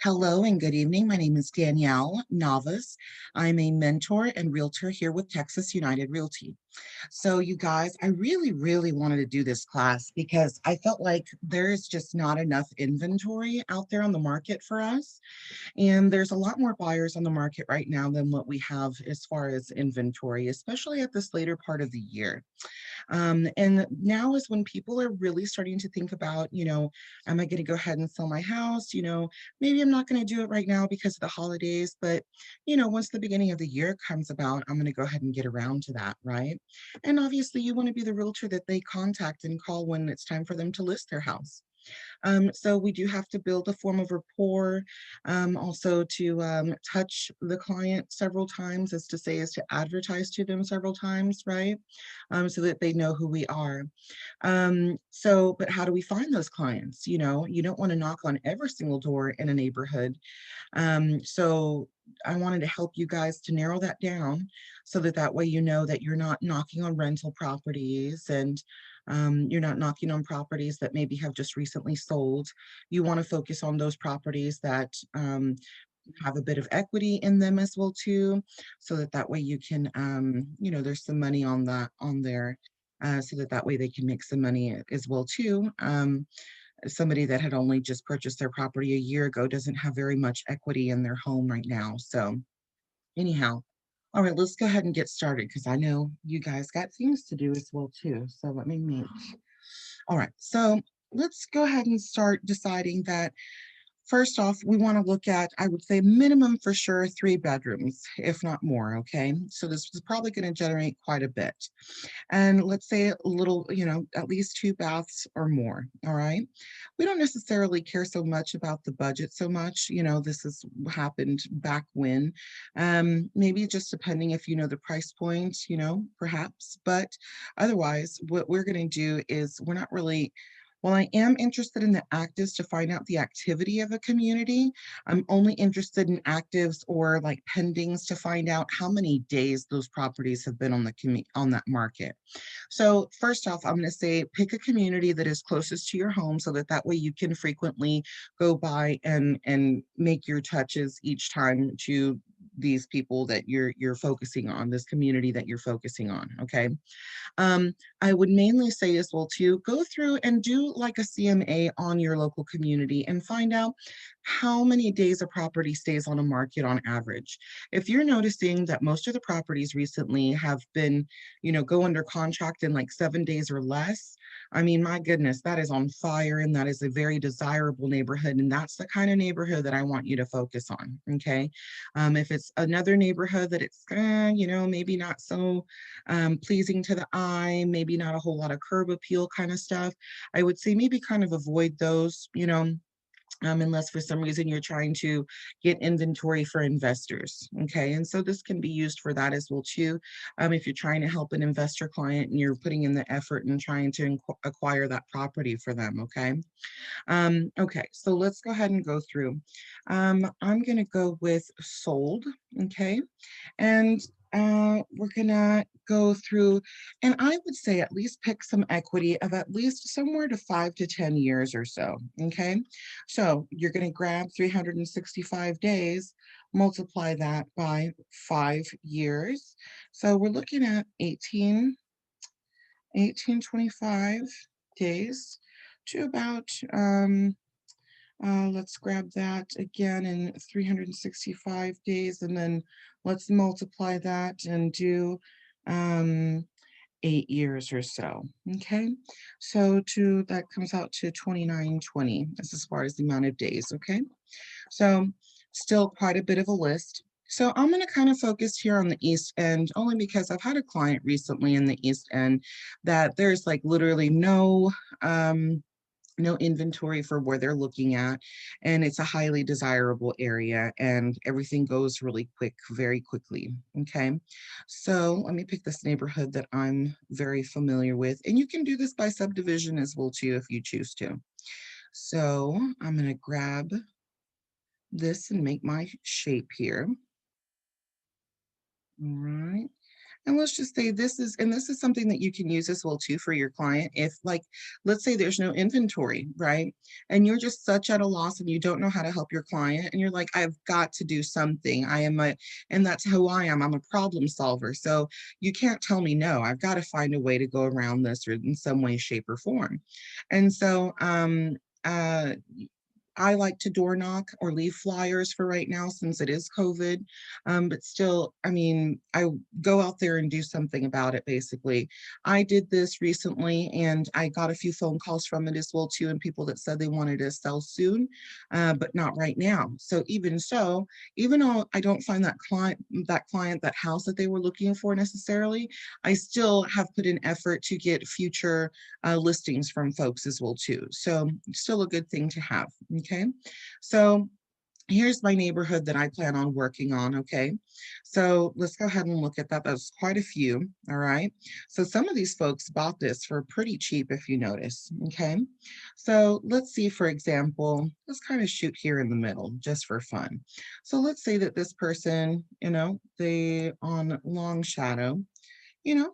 Hello and good evening. My name is Danielle Navas. I'm a mentor and realtor here with Texas United Realty. So you guys, I really wanted to do this class because I felt like there is just not enough inventory out there on the market for us. And there's a lot more buyers on the market right now than what we have as far as inventory, especially at this later part of the year. And now is when people are really starting to think about, am I going to go ahead and sell my house? Maybe I'm not going to do it right now because of the holidays, but, once the beginning of the year comes about, I'm going to go ahead and get around to that, right? And obviously, you want to be the realtor that they contact and call when it's time for them to list their house. So we do have to build a form of rapport, also to touch the client several times, as to say, is to advertise to them several times, right? So that they know who we are. But how do we find those clients? You don't want to knock on every single door in a neighborhood. So I wanted to help you guys to narrow that down so that way you know that you're not knocking on rental properties and you're not knocking on properties that maybe have just recently sold. You want to focus on those properties that have a bit of equity in them as well too, so that way you can, there's some money on there, so that way they can make some money as well too. Somebody that had only just purchased their property a year ago doesn't have very much equity in their home right now. So anyhow, all right, let's go ahead and get started because I know you guys got things to do as well too. So let me meet. All right, so let's go ahead and start deciding that. First off, we want to look at, I would say minimum for sure, 3 bedrooms, if not more, okay? So this is probably going to generate quite a bit. And let's say a little, at least 2 baths or more, all right? We don't necessarily care so much about the budget so much. This has happened back when. Maybe just depending if you know the price point, perhaps. But otherwise, what we're going to do is we're not really, while I am interested in the actives to find out the activity of a community, I'm only interested in actives or like pendings to find out how many days those properties have been on on that market. So first off, I'm going to say pick a community that is closest to your home so that way you can frequently go by and make your touches each time to these people that you're focusing on, this community that you're focusing on. Okay. I would mainly say as well to go through and do like a CMA on your local community and find out how many days a property stays on a market on average. If you're noticing that most of the properties recently have been, go under contract in like 7 days or less, I mean, my goodness, that is on fire and that is a very desirable neighborhood. And that's the kind of neighborhood that I want you to focus on. Okay. If it's another neighborhood that it's, maybe not so pleasing to the eye, maybe not a whole lot of curb appeal kind of stuff, I would say maybe kind of avoid those, unless for some reason you're trying to get inventory for investors. Okay. And so this can be used for that as well too. If you're trying to help an investor client and you're putting in the effort and trying to acquire that property for them. Okay. Okay. So let's go ahead and go through. I'm going to go with sold. Okay. And we're gonna go through, and I would say at least pick some equity of at least somewhere to 5 to 10 years or so, okay? So you're gonna grab 365 days, multiply that by 5 years. So we're looking at 1825 days to about, let's grab that again in 365 days, and then let's multiply that and do um, 8 years or so. Okay, so that comes out to 2920 as far as the amount of days. Okay, so still quite a bit of a list. So I'm going to kind of focus here on the East End only because I've had a client recently in the East End that there's like literally no inventory for where they're looking at, and it's a highly desirable area and everything goes really quick, very quickly. Okay, so let me pick this neighborhood that I'm very familiar with, and you can do this by subdivision as well too if you choose to. So I'm going to grab this and make my shape here. All right, And let's just say this is something that you can use as well too for your client. If like, let's say there's no inventory, right? And you're just such at a loss and you don't know how to help your client and you're like, I've got to do something. And that's who I am. I'm a problem solver. So you can't tell me no. I've got to find a way to go around this or in some way, shape, or form. And so uh I like to door knock or leave flyers for right now since it is COVID. But still, I mean, I go out there and do something about it, basically. I did this recently and I got a few phone calls from it as well too, and people that said they wanted to sell soon, but not right now. So even so, even though I don't find that house that they were looking for necessarily, I still have put in effort to get future listings from folks as well too. So still a good thing to have. Okay. So here's my neighborhood that I plan on working on. Okay. So let's go ahead and look at that. That's quite a few. All right. So some of these folks bought this for pretty cheap, if you notice. Okay. So let's see, for example, let's kind of shoot here in the middle just for fun. So let's say that this person, they on Long Shadow,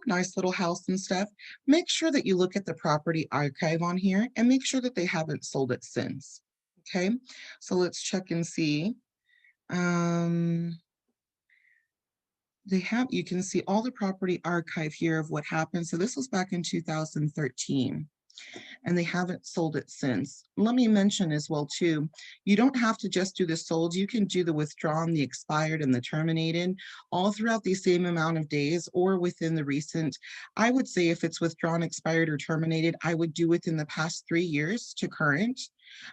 nice little house and stuff. Make sure that you look at the property archive on here and make sure that they haven't sold it since. Okay, so let's check and see. Um, you can see all the property archive here of what happened. So this was back in 2013 and they haven't sold it since. Let me mention as well too, you don't have to just do the sold, you can do the withdrawn, the expired, and the terminated all throughout the same amount of days or within the recent. I would say if it's withdrawn, expired, or terminated, I would do within the past 3 years to current.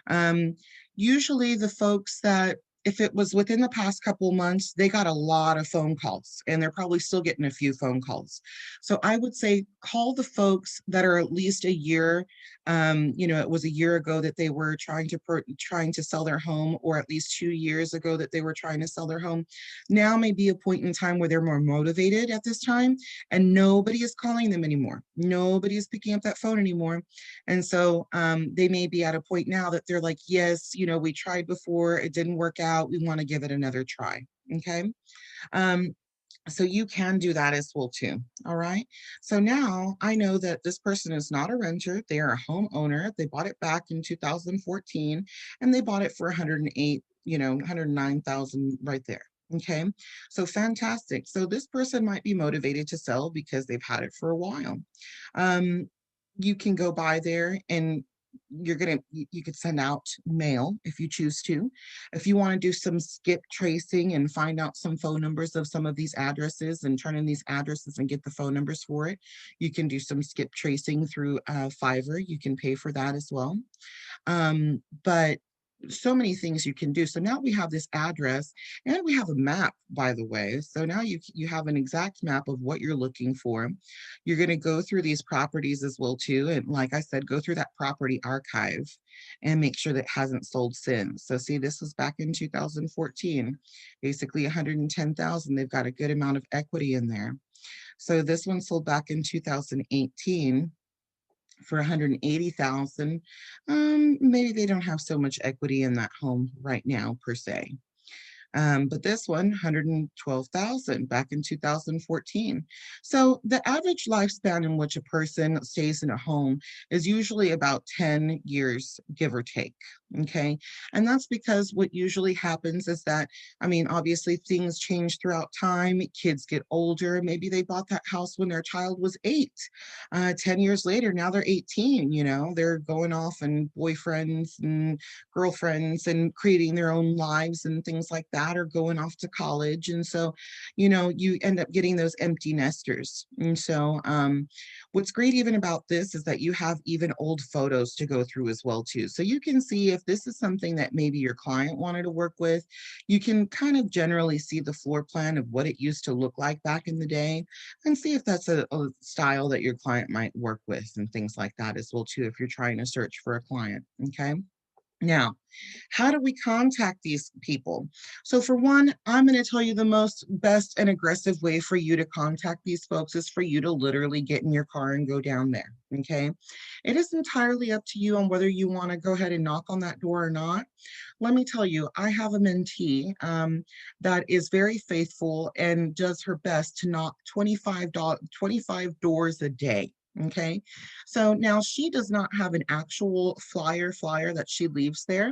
Um, Usually the folks that if it was within the past couple of months, they got a lot of phone calls and they're probably still getting a few phone calls. So I would say call the folks that are at least a year. It was a year ago that they were trying to sell their home, or at least 2 years ago that they were trying to sell their home. Now may be a point in time where they're more motivated at this time, and nobody is calling them anymore. Nobody is picking up that phone anymore. And so they may be at a point now that they're like, yes, we tried before, it didn't work out. We want to give it another try. Okay. Um, so you can do that as well too. All right. So now I know that this person is not a renter. They are a homeowner. They bought it back in 2014 and they bought it for 108, 109,000 right there. Okay. So fantastic. So this person might be motivated to sell because they've had it for a while. Um, you can go by there and you could send out mail if you choose to. If you want to do some skip tracing and find out some phone numbers of some of these addresses and turn in these addresses and get the phone numbers for it, you can do some skip tracing through Fiverr. You can pay for that as well. But so many things you can do. So now we have this address and we have a map, by the way. So now you have an exact map of what you're looking for. You're going to go through these properties as well too. And like I said, go through that property archive and make sure that it hasn't sold since. So see, this was back in 2014, basically 110,000. They've got a good amount of equity in there. So this one sold back in 2018 for 180,000. Maybe they don't have so much equity in that home right now per se. But this one, 112,000 back in 2014. So the average lifespan in which a person stays in a home is usually about 10 years, give or take. Okay. And that's because what usually happens is that, I mean, obviously things change throughout time. Kids get older. Maybe they bought that house when their child was 8. 10 years later, now they're 18, they're going off and boyfriends and girlfriends and creating their own lives and things like that, or going off to college. And so, you end up getting those empty nesters. And so, what's great even about this is that you have even old photos to go through as well too. So you can see if this is something that maybe your client wanted to work with, you can kind of generally see the floor plan of what it used to look like back in the day and see if that's a style that your client might work with and things like that as well too, if you're trying to search for a client. Okay. Now, how do we contact these people? So for one, I'm going to tell you the most best and aggressive way for you to contact these folks is for you to literally get in your car and go down there. Okay. It is entirely up to you on whether you want to go ahead and knock on that door or not. Let me tell you, I have a mentee that is very faithful and does her best to knock 25 doors a day. Okay. So now she does not have an actual flyer that she leaves there.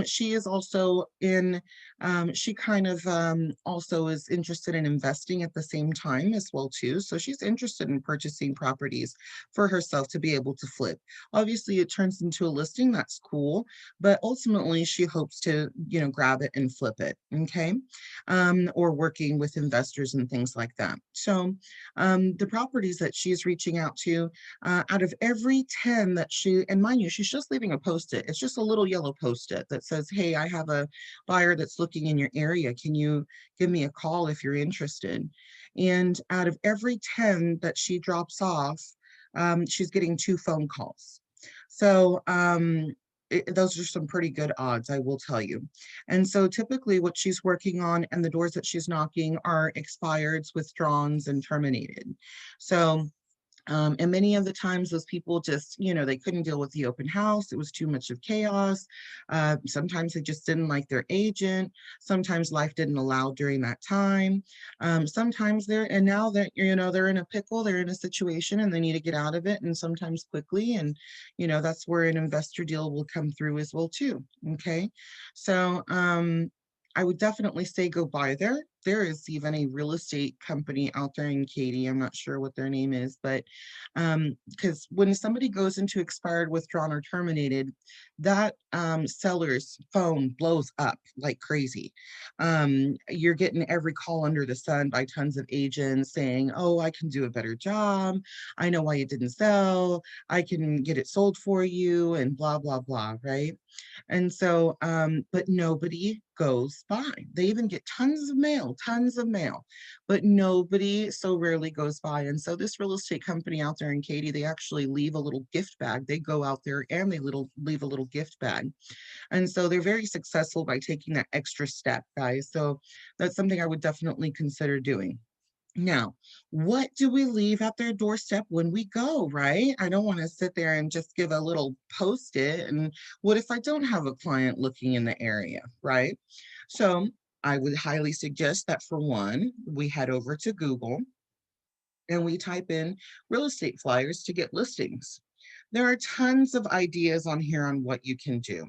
She is also in, she kind of also is interested in investing at the same time as well too. So she's interested in purchasing properties for herself to be able to flip. Obviously, it turns into a listing. That's cool, but ultimately she hopes to, grab it and flip it. Okay, or working with investors and things like that. So the properties that she's reaching out to, out of every 10 that she, and mind you, she's just leaving a post-it. It's just a little yellow post-it that says, hey, I have a buyer that's looking in your area. Can you give me a call if you're interested? And out of every 10 that she drops off, she's getting 2 phone calls. So those are some pretty good odds, I will tell you. And so typically what she's working on and the doors that she's knocking are expireds, withdrawns, and terminated. So and many of the times those people just, they couldn't deal with the open house. It was too much of chaos. Sometimes they just didn't like their agent. Sometimes life didn't allow during that time. Sometimes and now that, they're in a pickle, they're in a situation and they need to get out of it, and sometimes quickly. And, that's where an investor deal will come through as well too. Okay. So, I would definitely say go by there. There is even a real estate company out there in Katy. I'm not sure what their name is, but because when somebody goes into expired, withdrawn, or terminated, that seller's phone blows up like crazy. You're getting every call under the sun by tons of agents saying, oh, I can do a better job. I know why it didn't sell. I can get it sold for you, and blah, blah, blah, right? And so, but nobody goes by. They even get tons of mail, but nobody so rarely goes by. And so this real estate company out there in Katy, they actually leave a little gift bag. They go out there and they leave a little gift bag. And so they're very successful by taking that extra step, guys. So that's something I would definitely consider doing. Now, what do we leave at their doorstep when we go, right? I don't want to sit there and just give a little post-it. And what if I don't have a client looking in the area, right? So I would highly suggest that for one, we head over to Google and we type in real estate flyers to get listings. There are tons of ideas on here on what you can do,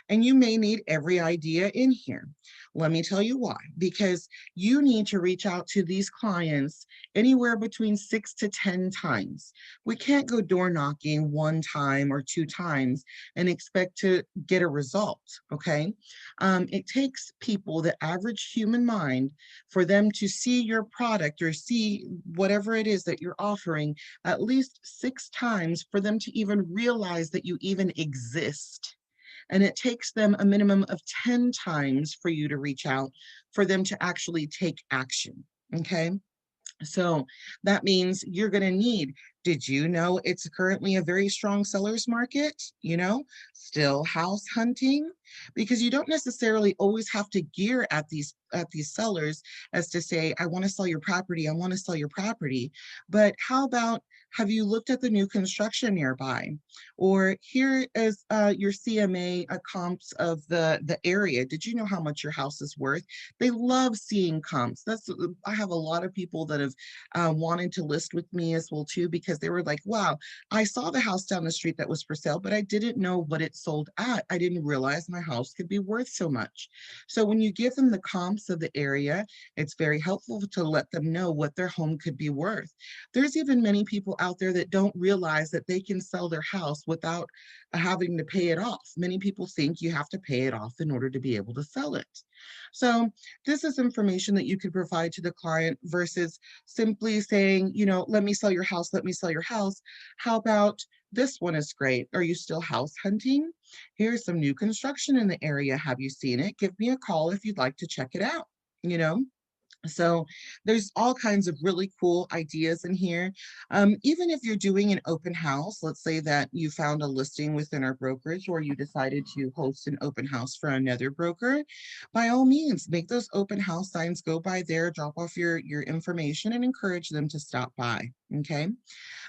and you may need every idea in here. Let me tell you why. Because you need to reach out to these clients anywhere between 6 to 10 times. We can't go door knocking 1 time or 2 times and expect to get a result, okay? It takes people, the average human mind, for them to see your product or see whatever it is that you're offering at least 6 times for them to even realize that you even exist. And it takes them a minimum of 10 times for you to reach out for them to actually take action. Okay. So that means you're going to need, did you know it's currently a very strong seller's market? Still house hunting, because you don't necessarily always have to gear at these sellers as to say, I want to sell your property, I want to sell your property. But how about, have you looked at the new construction nearby? Or here is your CMA comps of the area. Did you know how much your house is worth? They love seeing comps. I have a lot of people that have wanted to list with me as well too, because they were like, wow, I saw the house down the street that was for sale, but I didn't know what it sold at. I didn't realize my house could be worth so much. So when you give them the comps of the area, it's very helpful to let them know what their home could be worth. There's even many people out there that don't realize that they can sell their house without having to pay it off. Many people think you have to pay it off in order to be able to sell it. So this is information that you could provide to the client versus simply saying, let me sell your house, let me sell your house. How about this one is great. Are you still house hunting? Here's some new construction in the area. Have you seen it? Give me a call if you'd like to check it out, you know? So there's all kinds of really cool ideas in here. Even if you're doing an open house, let's say that you found a listing within our brokerage or you decided to host an open house for another broker, by all means, make those open house signs, go by there, drop off your information and encourage them to stop by, okay?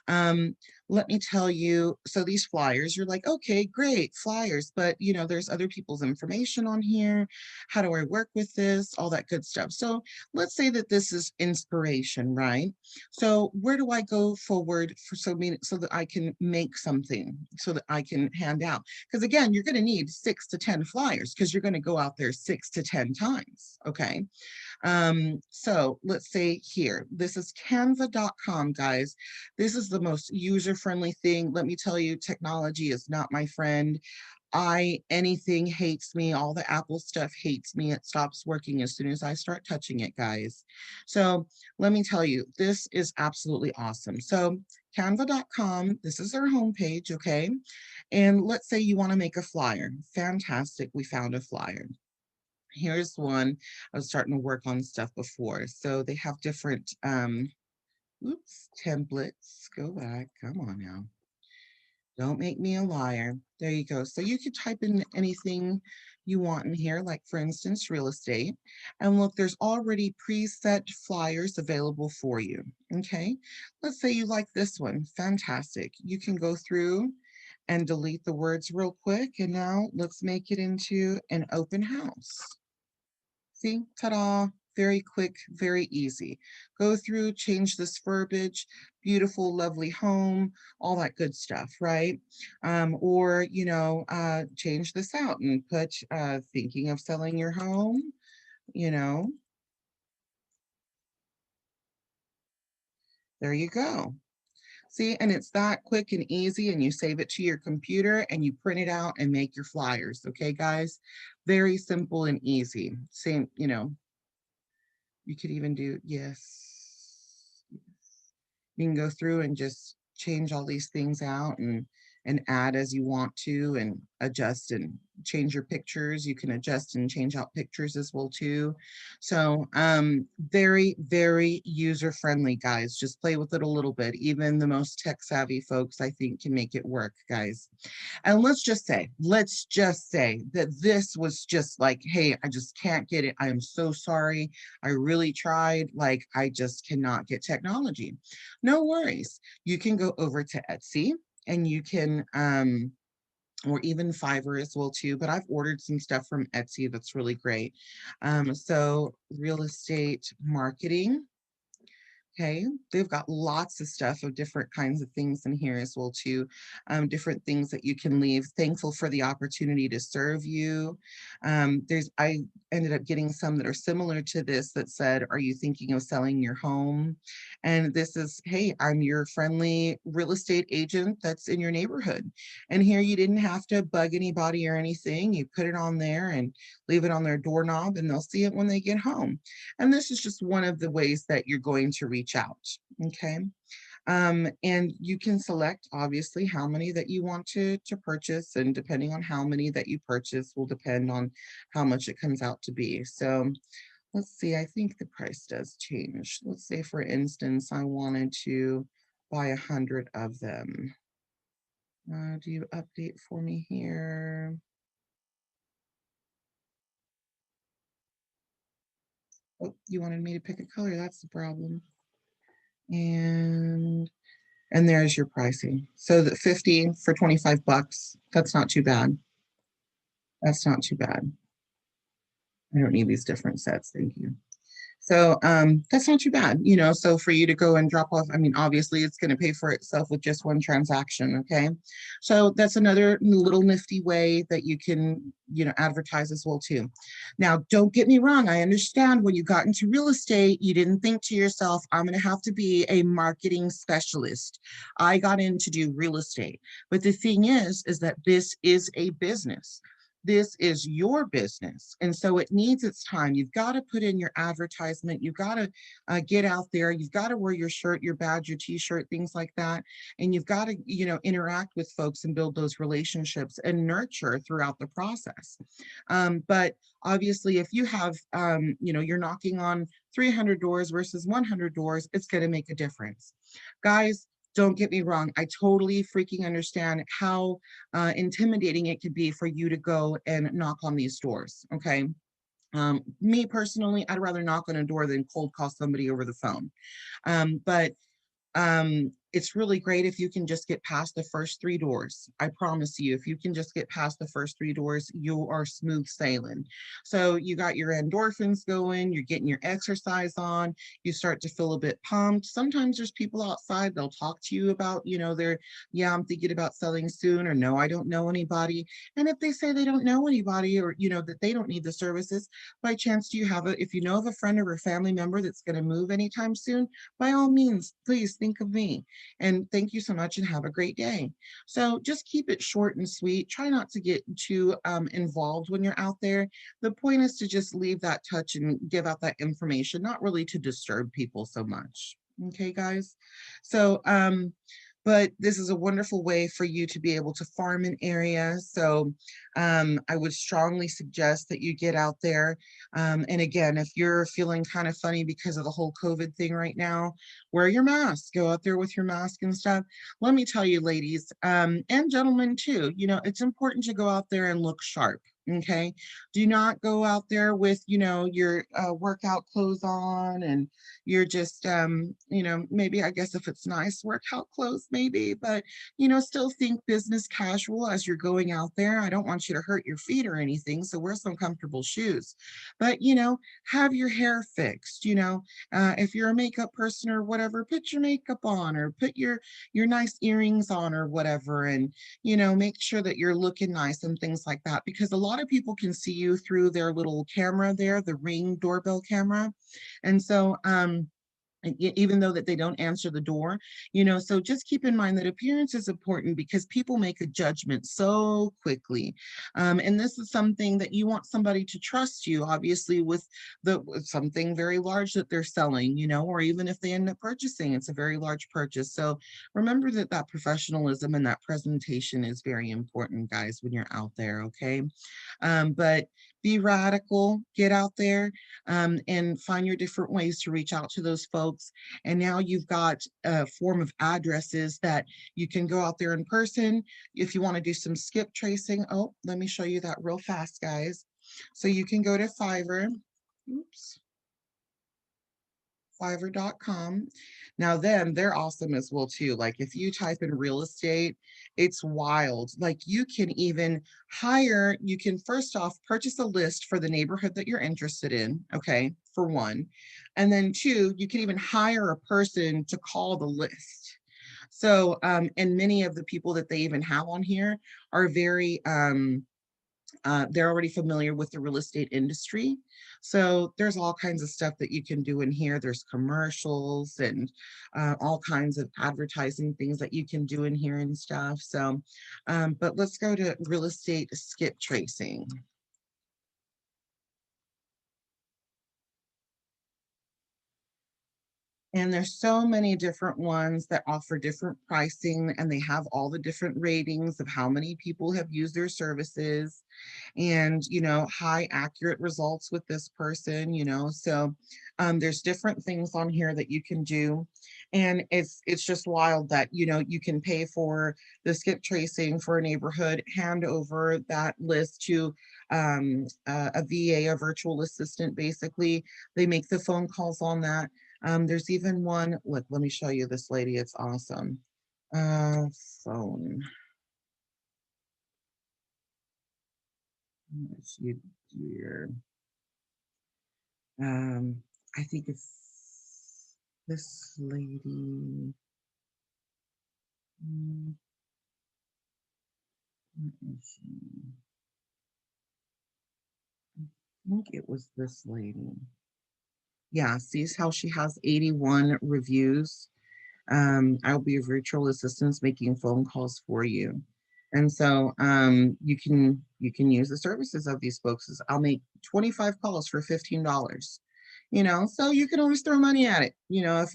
Um, Let me tell you, so these flyers, you're like, okay, great, flyers, but there's other people's information on here. How do I work with this? All that good stuff. So let's say that this is inspiration, right? So where do I go forward for so that I can make something so that I can hand out? Because again, you're going to need 6 to 10 flyers because you're going to go out there 6 to 10 times. Okay. So let's say here, this is canva.com, guys. This is the most user-friendly thing. Let me tell you, technology is not my friend. Anything hates me. All the Apple stuff hates me. It stops working as soon as I start touching it, guys. So let me tell you, this is absolutely awesome. So canva.com, this is our homepage, okay? And let's say you want to make a flyer. Fantastic, we found a flyer. Here's one. I was starting to work on stuff before. So they have different templates. Go back. Come on now. Don't make me a liar. There you go. So you could type in anything you want in here, like for instance, real estate. And look, there's already preset flyers available for you. Okay. Let's say you like this one. Fantastic. You can go through and delete the words real quick. And now let's make it into an open house. See, ta-da, very quick, very easy. Go through, change this verbiage, beautiful, lovely home, all that good stuff, right? Or, change this out and put thinking of selling your home, you know, there you go. See, and it's that quick and easy, and you save it to your computer and you print it out and make your flyers, okay, guys? Very simple and easy. Same, you could even do, yes. You can go through and just change all these things out and add as you want to and adjust and change your pictures. You can adjust and change out pictures as well too. So very, very user friendly, guys. Just play with it a little bit. Even the most tech savvy folks, I think, can make it work, guys. And let's just say that this was just like, hey, I just can't get it. I am so sorry. I really tried. Like, I just cannot get technology. No worries. You can go over to Etsy and you can, or even Fiverr as well too, but I've ordered some stuff from Etsy that's really great. So real estate marketing. Okay, they've got lots of stuff of different kinds of things in here as well too. Different things that you can leave. Thankful for the opportunity to serve you. I ended up getting some that are similar to this that said, are you thinking of selling your home? And this is, hey, I'm your friendly real estate agent that's in your neighborhood. And here you didn't have to bug anybody or anything. You put it on there and leave it on their doorknob and they'll see it when they get home. And this is just one of the ways that you're going to reach out, okay? And you can select, obviously, how many that you want to purchase, and depending on how many that you purchase will depend on how much it comes out to be. So let's see, I think the price does change. Let's say, for instance, I wanted to buy 100 of them. Do you update for me here? Oh, you wanted me to pick a color, that's the problem. And there's your pricing. So the 50 for 25 bucks, that's not too bad. That's not too bad. I don't need these different sets, thank you. So that's not too bad, so for you to go and drop off, I mean, obviously it's going to pay for itself with just one transaction, okay? So that's another little nifty way that you can, advertise as well too. Now, don't get me wrong. I understand when you got into real estate, you didn't think to yourself, I'm going to have to be a marketing specialist. I got in to do real estate. But the thing is that this is a business. This is your business. And so it needs its time. You've got to put in your advertisement. You've got to get out there. You've got to wear your shirt, your badge, your t-shirt, things like that. And you've got to, interact with folks and build those relationships and nurture throughout the process. But obviously, if you have, you're knocking on 300 doors versus 100 doors, it's going to make a difference. Guys, don't get me wrong. I totally freaking understand how intimidating it could be for you to go and knock on these doors. Okay. Me personally, I'd rather knock on a door than cold call somebody over the phone. But it's really great if you can just get past the first three doors. I promise you, if you can just get past the first three doors, you are smooth sailing. So you got your endorphins going, you're getting your exercise on, you start to feel a bit pumped. Sometimes there's people outside, they'll talk to you about, yeah, I'm thinking about selling soon, or no, I don't know anybody. And if they say they don't know anybody, or, that they don't need the services, by chance, do you have if you know of a friend or a family member that's going to move anytime soon, by all means, please think of me. And thank you so much and have a great day. So just keep it short and sweet. Try not to get too involved when you're out there. The point is to just leave that touch and give out that information, not really to disturb people so much. Okay, guys. So, but this is a wonderful way for you to be able to farm an area. So I would strongly suggest that you get out there. And again, if you're feeling kind of funny because of the whole COVID thing right now, wear your mask, go out there with your mask and stuff. Let me tell you, ladies, and gentlemen too, it's important to go out there and look sharp. Okay. Do not go out there with, your workout clothes on, and you're just, maybe, I guess if it's nice workout clothes, maybe, but, still think business casual as you're going out there. I don't want you to hurt your feet or anything. So wear some comfortable shoes, but, have your hair fixed, if you're a makeup person or whatever, put your makeup on, or put your nice earrings on or whatever, and make sure that you're looking nice and things like that, because a lot of people can see you through their little camera there, the Ring doorbell camera. And so even though that they don't answer the door, so just keep in mind that appearance is important, because people make a judgment so quickly. And this is something that you want somebody to trust you, obviously, with something very large that they're selling, or even if they end up purchasing, it's a very large purchase. So remember that professionalism and that presentation is very important, guys, when you're out there. Okay. But be radical, get out there, and find your different ways to reach out to those folks. And now you've got a form of addresses that you can go out there in person. If you want to do some skip tracing, oh, let me show you that real fast, guys. So you can go to Fiverr. Oops. Fiverr.com. Now then, they're awesome as well too. Like if you type in real estate, it's wild. Like you can first off purchase a list for the neighborhood that you're interested in, okay, for one. And then two, you can even hire a person to call the list. So, and many of the people that they even have on here are very they're already familiar with the real estate industry. So there's all kinds of stuff that you can do in here. There's commercials and all kinds of advertising things that you can do in here and stuff. So, but let's go to real estate skip tracing. And there's so many different ones that offer different pricing, and they have all the different ratings of how many people have used their services, and high accurate results with this person. So there's different things on here that you can do, and it's just wild that you can pay for the skip tracing for a neighborhood, hand over that list to a VA, a virtual assistant. Basically, they make the phone calls on that. There's even one, look, let me show you this lady, it's awesome. uh Phone. Let's see here. um I think it's this lady. Mm, let me see. I think it was this lady. Yeah, sees how she has 81 reviews. I'll be a virtual assistant making phone calls for you. And so you can use the services of these folks. I'll make 25 calls for $15. So you can always throw money at it. If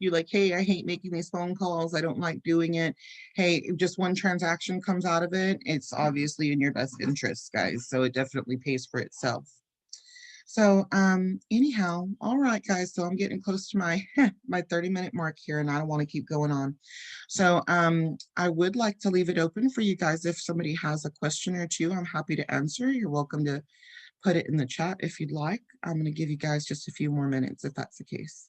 you like, hey, I hate making these phone calls, I don't like doing it. Hey, if just one transaction comes out of it, it's obviously in your best interest, guys. So it definitely pays for itself. So anyhow, all right, guys. So I'm getting close to my my 30-minute mark here, and I don't want to keep going on. So I would like to leave it open for you guys. If somebody has a question or two, I'm happy to answer. You're welcome to put it in the chat if you'd like. I'm going to give you guys just a few more minutes if that's the case.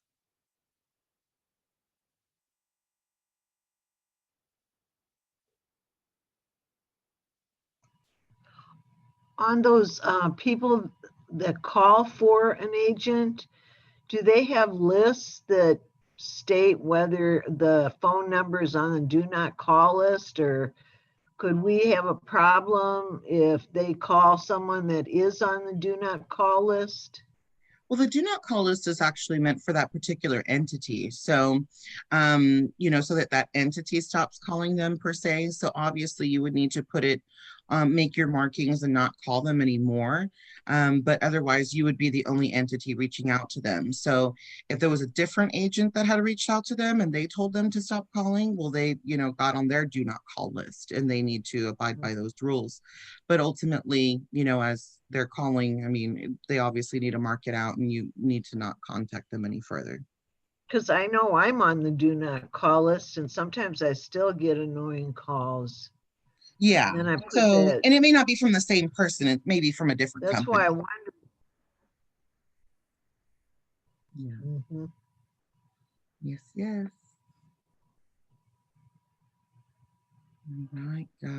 On those people that call for an agent, do they have lists that state whether the phone number is on the do not call list, or could we have a problem if they call someone that is on the do not call list? Well, the do not call list is actually meant for that particular entity. So, so that that entity stops calling them per se. So obviously you would need to put it, make your markings and not call them anymore. But otherwise you would be the only entity reaching out to them. So if there was a different agent that had reached out to them and they told them to stop calling, well, they, got on their do not call list and they need to abide by those rules. But ultimately, as they're calling, I mean, they obviously need to mark it out and you need to not contact them any further. Because I know I'm on the do not call list, and sometimes I still get annoying calls. Yeah. And then I put So, that. and it may not be from the same person, it may be from a different That's why I company. wonder. Yeah. Mm-hmm. Yes, yes. All right, guys.